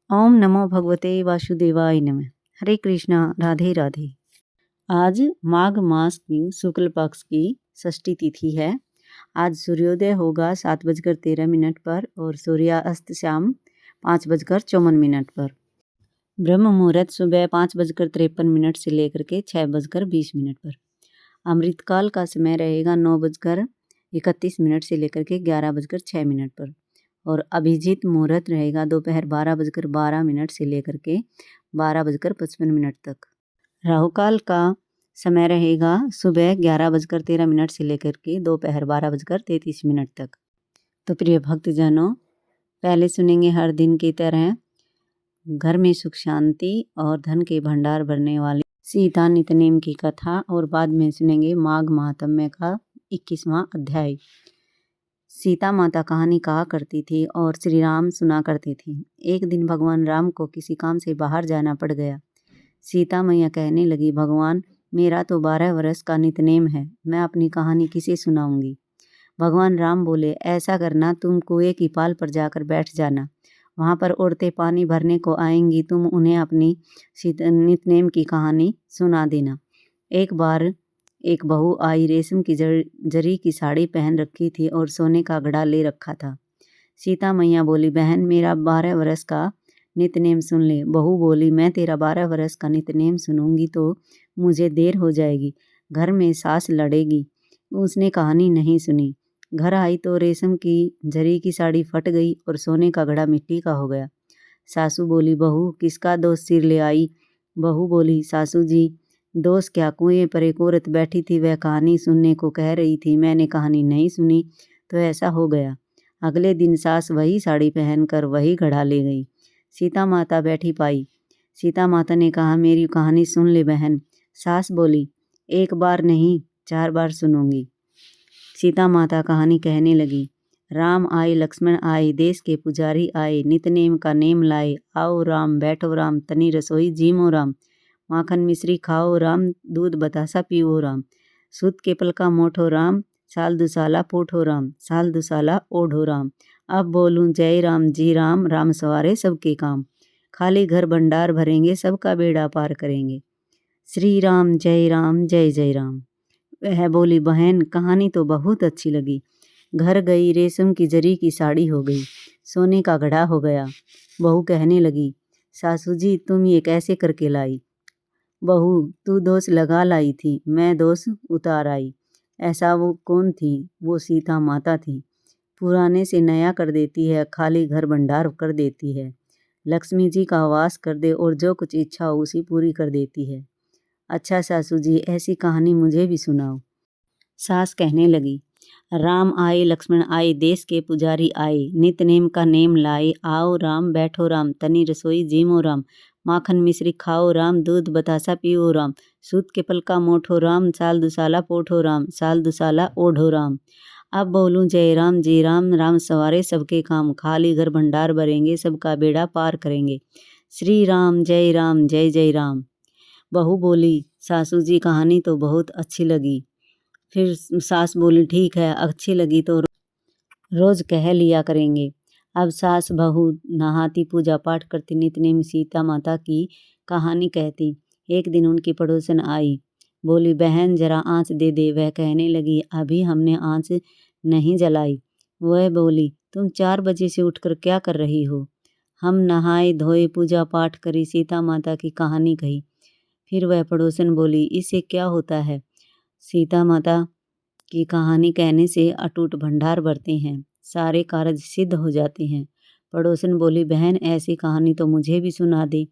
ओम नमो भगवते वासुदेवाय नमः। हरे कृष्णा, राधे राधे। आज माघ मास की शुक्ल पक्ष की षष्ठी तिथि है। आज सूर्योदय होगा 7:13 पर और सूर्यास्त शाम 5:54 पर। ब्रह्म मुहूर्त सुबह 5:53 से लेकर के 6:20 पर। अमृतकाल का समय रहेगा 9:31 से लेकर के 11:06 पर। और अभिजीत मुहूर्त रहेगा दोपहर 12:12 से लेकर के 12:55 तक। राहुकाल का समय रहेगा सुबह 11:13 से लेकर के दोपहर 12:33 तक। तो प्रिय भक्तजनों, पहले सुनेंगे हर दिन की तरह घर में सुख शांति और धन के भंडार भरने वाली सीता नितनेम की कथा, और बाद में सुनेंगे माघ महात्म्य का 21वां अध्याय। सीता माता कहानी कहा करती थी और श्री राम सुना करते थे। एक दिन भगवान राम को किसी काम से बाहर जाना पड़ गया। सीता मैया कहने लगी, भगवान, मेरा तो 12 वर्ष का नितनेम है, मैं अपनी कहानी किसे सुनाऊंगी। भगवान राम बोले, ऐसा करना, तुम कुएं की पाल पर जाकर बैठ जाना। वहाँ पर औरतें पानी भरने को आएंगी, तुम उन्हें अपनी नितनेम की कहानी सुना देना। एक बार एक बहू आई, रेशम की जरी की साड़ी पहन रखी थी और सोने का घड़ा ले रखा था। सीता मैया बोली, बहन, मेरा 12 वर्ष का नितनेम सुन ले। बहू बोली, मैं तेरा 12 वर्ष का नितनेम सुनूंगी तो मुझे देर हो जाएगी, घर में सास लड़ेगी। उसने कहानी नहीं सुनी। घर आई तो रेशम की जरी की साड़ी फट गई और सोने का घड़ा मिट्टी का हो गया। सासू बोली, बहू, किसका दोष सिर ले आई। बहू बोली, सासू जी, दोस्त क्या, कुएं पर एक औरत बैठी थी, वह कहानी सुनने को कह रही थी, मैंने कहानी नहीं सुनी तो ऐसा हो गया। अगले दिन सास वही साड़ी पहनकर वही घड़ा ले गई। सीता माता बैठी पाई। सीता माता ने कहा, मेरी कहानी सुन ले बहन। सास बोली, एक बार नहीं, 4 बार सुनूंगी। सीता माता कहानी कहने लगी। राम आए, लक्ष्मण आए, देश के पुजारी आए, नितनेम का नेम लाए। आओ राम, बैठो राम, तनी रसोई जीमो राम। माखन मिश्री खाओ राम, दूध बतासा पियो राम। सूत के पलका मोठो राम, साल दुसाला पोठो राम, साल दुसाला ओढ़ो राम। अब बोलूं जय राम जी राम, राम सवारे सबके काम। खाली घर भंडार भरेंगे, सबका बेड़ा पार करेंगे। श्री राम जय जय राम। वह बोली, बहन, कहानी तो बहुत अच्छी लगी। घर गई, रेशम की जरी की साड़ी हो गई, सोने का घड़ा हो गया। बहू कहने लगी, सासू जी, तुम ये कैसे करके लाई। बहू, तू दोष लगा लाई थी, मैं दोष उतार आई। ऐसा वो कौन थी। वो सीता माता थी। पुराने से नया कर देती है, खाली घर भंडार कर देती है, लक्ष्मी जी का वास कर दे और जो कुछ इच्छा हो उसी पूरी कर देती है। अच्छा सासू जी, ऐसी कहानी मुझे भी सुनाओ। सास कहने लगी, राम आए, लक्ष्मण आए, देश के पुजारी आए, नितनेम का नेम लाए। आओ राम, बैठो राम, तनी रसोई जीमो राम। माखन मिश्री खाओ राम, दूध बतासा पियो राम। सूत के पलका मोठो राम, साल दुसाला पोठो राम, साल दुसाला ओढ़ो राम। अब बोलूं जय राम जी राम, राम सवारे सबके काम। खाली घर भंडार भरेंगे, सबका बेड़ा पार करेंगे। श्री राम जय जय राम। बहू बोली, सासू जी, कहानी तो बहुत अच्छी लगी। फिर सास बोली, ठीक है, अच्छी लगी तो रोज कह लिया करेंगे। अब सास बहू नहाती, पूजा पाठ करती, नितनेम सीता माता की कहानी कहती। एक दिन उनकी पड़ोसन आई, बोली, बहन, जरा आँच दे दे। वह कहने लगी, अभी हमने आँच नहीं जलाई। वह बोली, तुम 4 बजे से उठकर क्या कर रही हो। हम नहाए धोए, पूजा पाठ करी, सीता माता की कहानी कही। फिर वह पड़ोसन बोली, इससे क्या होता है। सीता माता की कहानी कहने से अटूट भंडार भरते हैं, सारे कार्य सिद्ध हो जाते हैं। पड़ोसन बोली, बहन, ऐसी कहानी तो मुझे भी सुना दे।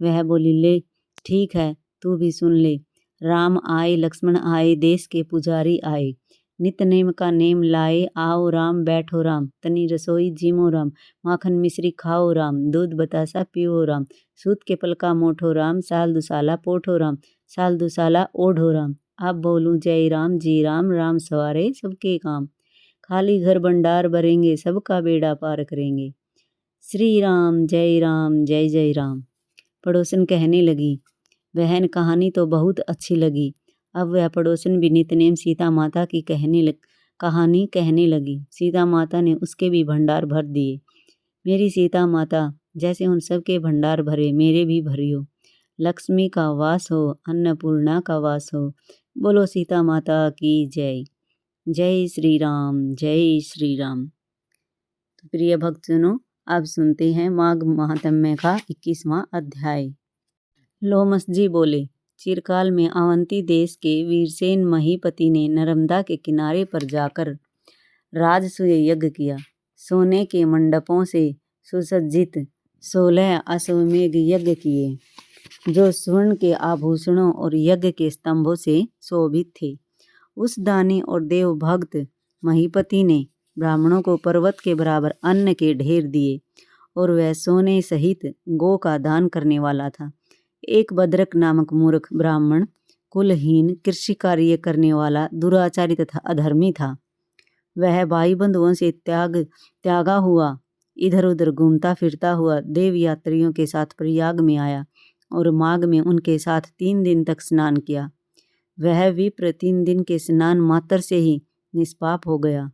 वह बोली, ले ठीक है, तू भी सुन ले। राम आए, लक्ष्मण आए, देश के पुजारी आए, नितनेम का नेम लाए। आओ राम, बैठो राम, तनी रसोई जीमो राम। माखन मिश्री खाओ राम, दूध बतासा पियो राम। सूत के पलका मोठो राम, साल दुसाला पोठो राम, साल दुसाला ओढ़ो राम। अब बोलूं जय राम जी राम, राम सवारे सबके काम। खाली घर भंडार भरेंगे, सबका बेड़ा पार करेंगे। श्री राम जय जय राम। पड़ोसन कहने लगी, बहन, कहानी तो बहुत अच्छी लगी। अब वह पड़ोसन भी नितनेम सीता माता की कहानी कहने लगी। सीता माता ने उसके भी भंडार भर दिए। मेरी सीता माता, जैसे उन सब के भंडार भरे मेरे भी भरियो। लक्ष्मी का वास हो, अन्नपूर्णा का वास हो। बोलो सीता माता की जय। जय श्री राम, जय श्री राम। तो प्रिय भक्तजनों, अब सुनते हैं माघ महात्म्य का 21वां अध्याय। लोमस जी बोले, चिरकाल में अवंती देश के वीरसेन महीपति ने नर्मदा के किनारे पर जाकर राजसूय यज्ञ किया। सोने के मंडपों से सुसज्जित 16 अश्वमेघ यज्ञ किए, जो स्वर्ण के आभूषणों और यज्ञ के स्तंभों से शोभित थे। उस दानी और देव भक्त महीपति ने ब्राह्मणों को पर्वत के बराबर अन्न के ढेर दिए, और वह सोने सहित गो का दान करने वाला था। एक बद्रक नामक मूर्ख ब्राह्मण, कुलहीन, कृषि कार्य करने वाला, दुराचारी तथा अधर्मी था। वह भाई बंधुओं से त्यागा हुआ इधर उधर घूमता फिरता हुआ देव यात्रियों के साथ प्रयाग में आया और माघ में उनके साथ 3 दिन तक स्नान किया। वह विप्र 3 दिन के स्नान मात्र से ही निष्पाप हो गया।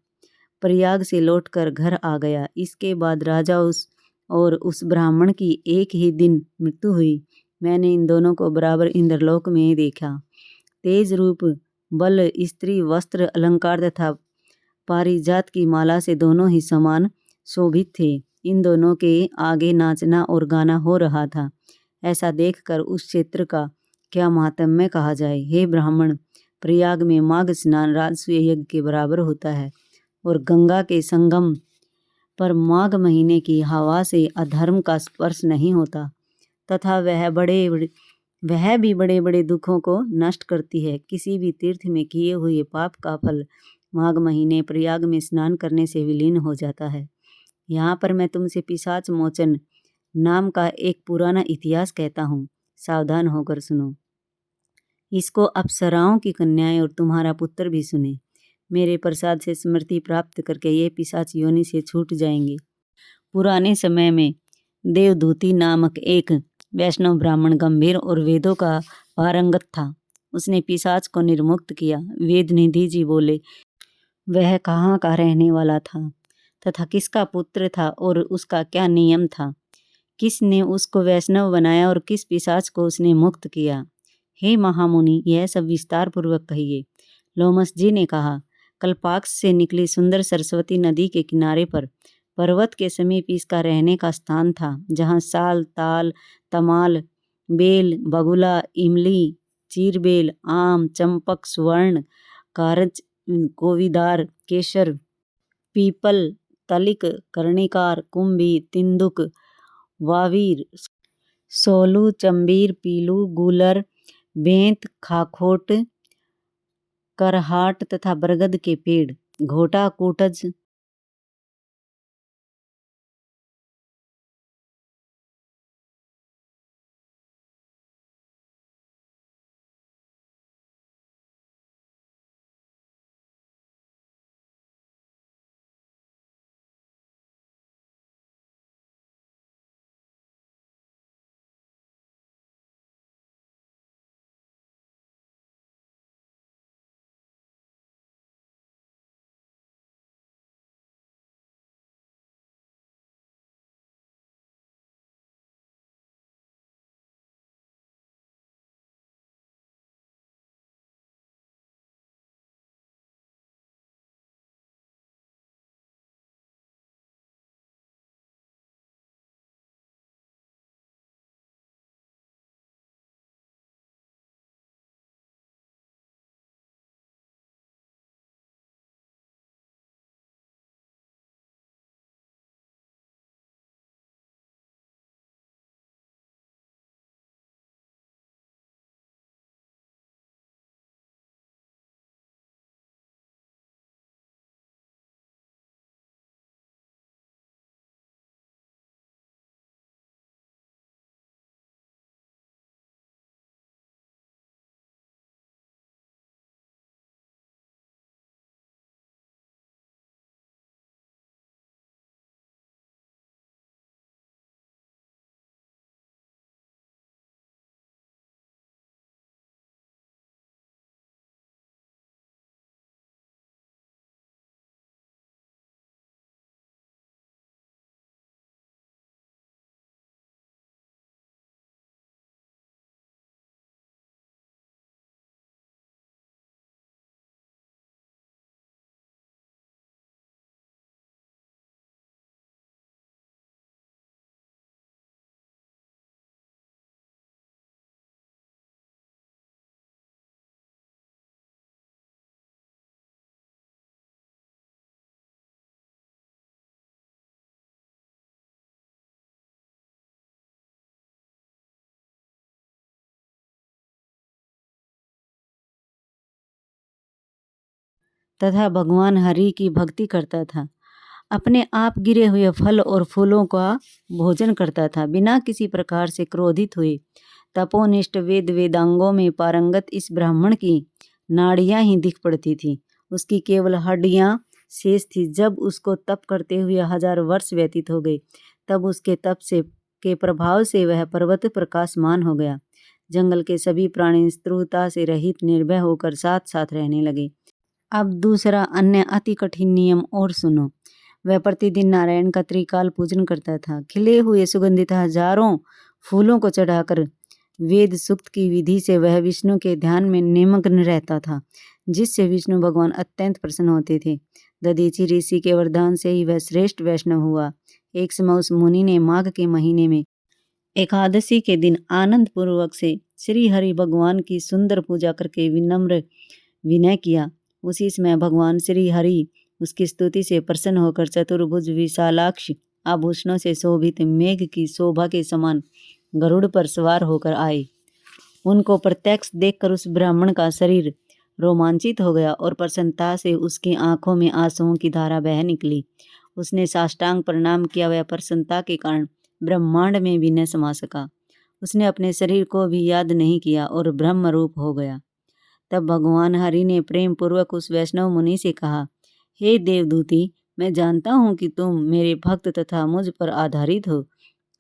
प्रयाग से लौटकर घर आ गया। इसके बाद राजा उस ब्राह्मण की एक ही दिन मृत्यु हुई। मैंने इन दोनों को बराबर इंद्रलोक में देखा। तेज रूप, बल, स्त्री, वस्त्र, अलंकार तथा पारिजात की माला से दोनों ही समान शोभित थे। इन दोनों के आगे नाचना और गाना हो रहा था। ऐसा देखकर उस क्षेत्र का क्या महात्म्य कहा जाए। हे ब्राह्मण, प्रयाग में माघ स्नान राजसूय यज्ञ के बराबर होता है, और गंगा के संगम पर माघ महीने की हवा से अधर्म का स्पर्श नहीं होता, तथा वह भी बड़े बड़े दुखों को नष्ट करती है। किसी भी तीर्थ में किए हुए पाप का फल माघ महीने प्रयाग में स्नान करने से विलीन हो जाता है। यहाँ पर मैं तुमसे पिशाच मोचन नाम का एक पुराना इतिहास कहता हूँ, सावधान होकर सुनो। इसको अप्सराओं की कन्याएं और तुम्हारा पुत्र भी सुने। मेरे प्रसाद से स्मृति प्राप्त करके ये पिशाच योनि से छूट जाएंगे। पुराने समय में देवदूती नामक एक वैष्णव ब्राह्मण गंभीर और वेदों का पारंगत था। उसने पिशाच को निर्मुक्त किया। वेद निधि जी बोले, वह कहाँ का रहने वाला था तथा किसका पुत्र था और उसका क्या नियम था? किसने उसको वैष्णव बनाया और किस पिशाच को उसने मुक्त किया? हे महामुनि, यह सब विस्तार पूर्वक कहिए। लोमस जी ने कहा, कल्पाक्ष से निकली सुंदर सरस्वती नदी के किनारे पर पर्वत के समीप इसका रहने का स्थान था, जहाँ साल, ताल, तमाल, बेल, बगुला, इमली, चीरबेल, आम, चंपक, स्वर्ण, कारज, कोविदार, केसर, पीपल, तलिक, कर्णिकार, कुंभी, तिंदुक, वावीर, सोलू, चंबीर, पीलू, गूलर, बेंत, खाखोट, करहाट तथा बरगद के पेड़, घोटा, कोटज, तथा भगवान हरि की भक्ति करता था। अपने आप गिरे हुए फल और फूलों का भोजन करता था। बिना किसी प्रकार से क्रोधित हुए तपोनिष्ठ वेदांगों में पारंगत इस ब्राह्मण की नाड़ियां ही दिख पड़ती थी। उसकी केवल हड्डियां शेष थी। जब उसको तप करते हुए 1000 वर्ष व्यतीत हो गए तब उसके तप से के प्रभाव से वह पर्वत प्रकाशमान हो गया। जंगल के सभी प्राणी स्त्रुता से रहित निर्भय होकर साथ साथ रहने लगे। अब दूसरा अन्य अति कठिन नियम और सुनो। वह प्रतिदिन नारायण का त्रिकाल पूजन करता था। खिले हुए सुगंधित हजारों फूलों को चढ़ाकर वेद सूक्त की विधि से वह विष्णु के ध्यान में निमग्न रहता था, जिससे विष्णु भगवान अत्यंत प्रसन्न होते थे। दधीचि ऋषि के वरदान से ही वह श्रेष्ठ वैष्णव हुआ। एक समय उस मुनि ने माघ के महीने में एकादशी के दिन आनंद पूर्वक से श्री हरि भगवान की सुंदर पूजा करके विनम्र विनय किया। उसी समय भगवान श्री हरि उसकी स्तुति से प्रसन्न होकर चतुर्भुज विशालाक्ष आभूषणों से शोभित मेघ की शोभा के समान गरुड़ पर सवार होकर आए। उनको प्रत्यक्ष देखकर उस ब्राह्मण का शरीर रोमांचित हो गया और प्रसन्नता से उसकी आंखों में आंसुओं की धारा बह निकली। उसने साष्टांग प्रणाम किया। वह प्रसन्नता के कारण ब्रह्मांड में भी न समा सका। उसने अपने शरीर को भी याद नहीं किया और ब्रह्म रूप हो गया। तब भगवान हरि ने प्रेम पूर्वक उस वैष्णव मुनि से कहा, हे देवदूती, मैं जानता हूँ कि तुम मेरे भक्त तथा मुझ पर आधारित हो।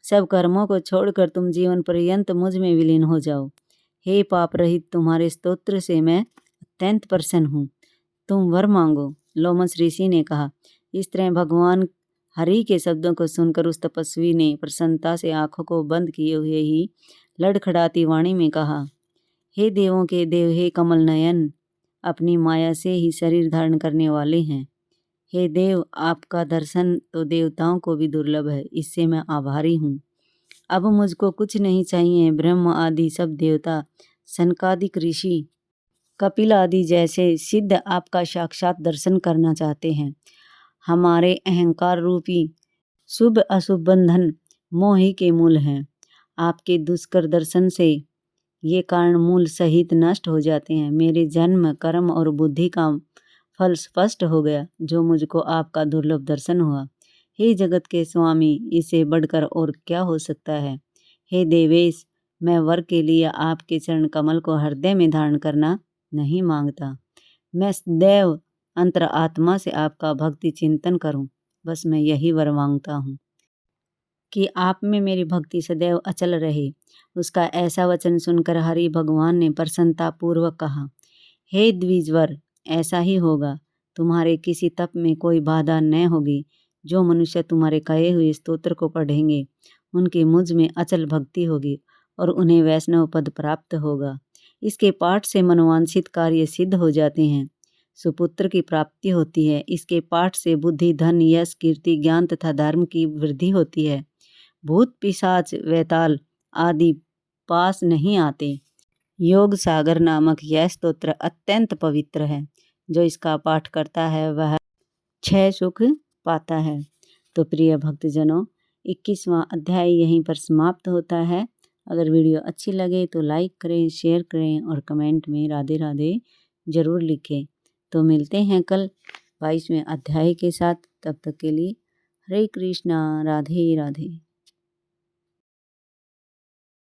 सब कर्मों को छोड़कर तुम जीवन पर्यंत मुझ में विलीन हो जाओ। हे पाप रहित, तुम्हारे स्तोत्र से मैं अत्यंत प्रसन्न हूँ। तुम वर मांगो। लोमस ऋषि ने कहा। इस तरह भगवान हरि के शब्दों को सुनकर उस तपस्वी ने प्रसन्नता से आंखों को बंद किए हुए ही लड़खड़ाती वाणी में कहा, हे देवों के देव, हे कमल नयन, अपनी माया से ही शरीर धारण करने वाले हैं। हे देव, आपका दर्शन तो देवताओं को भी दुर्लभ है, इससे मैं आभारी हूँ। अब मुझको कुछ नहीं चाहिए। ब्रह्म आदि सब देवता, सनकादिक ऋषि, कपिल आदि जैसे सिद्ध आपका साक्षात दर्शन करना चाहते हैं। हमारे अहंकार रूपी शुभ अशुभ बंधन मोह ही के मूल हैं। आपके दुष्कर दर्शन से ये कारण मूल सहित नष्ट हो जाते हैं। मेरे जन्म, कर्म और बुद्धि का फल स्पष्ट हो गया, जो मुझको आपका दुर्लभ दर्शन हुआ। हे जगत के स्वामी, इसे बढ़कर और क्या हो सकता है। हे देवेश, मैं वर के लिए आपके चरण कमल को हृदय में धारण करना नहीं मांगता। मैं सदैव अंतर आत्मा से आपका भक्ति चिंतन करूं। बस मैं यही वर मांगता हूँ कि आप में मेरी भक्ति सदैव अचल रहे। उसका ऐसा वचन सुनकर हरि भगवान ने प्रसन्नता पूर्वक कहा, हे द्विजवर, ऐसा ही होगा। तुम्हारे किसी तप में कोई बाधा न होगी। जो मनुष्य तुम्हारे कहे हुए स्तोत्र को पढ़ेंगे, उनकी मुझ में अचल भक्ति होगी और उन्हें वैष्णव पद प्राप्त होगा। इसके पाठ से मनोवांछित कार्य सिद्ध हो जाते हैं। सुपुत्र की प्राप्ति होती है। इसके पाठ से बुद्धि, धन, यश, कीर्ति, ज्ञान तथा धर्म की वृद्धि होती है। भूत, पिशाच, वैताल आदि पास नहीं आते। योग सागर नामक यह स्तोत्र अत्यंत पवित्र है। जो इसका पाठ करता है वह 6 सुख पाता है। तो प्रिय भक्तजनों, 21वां अध्याय यहीं पर समाप्त होता है। अगर वीडियो अच्छी लगे तो लाइक करें, शेयर करें और कमेंट में राधे राधे जरूर लिखें। तो मिलते हैं कल 22वें अध्याय के साथ। तब तक के लिए हरे कृष्णा, राधे राधे।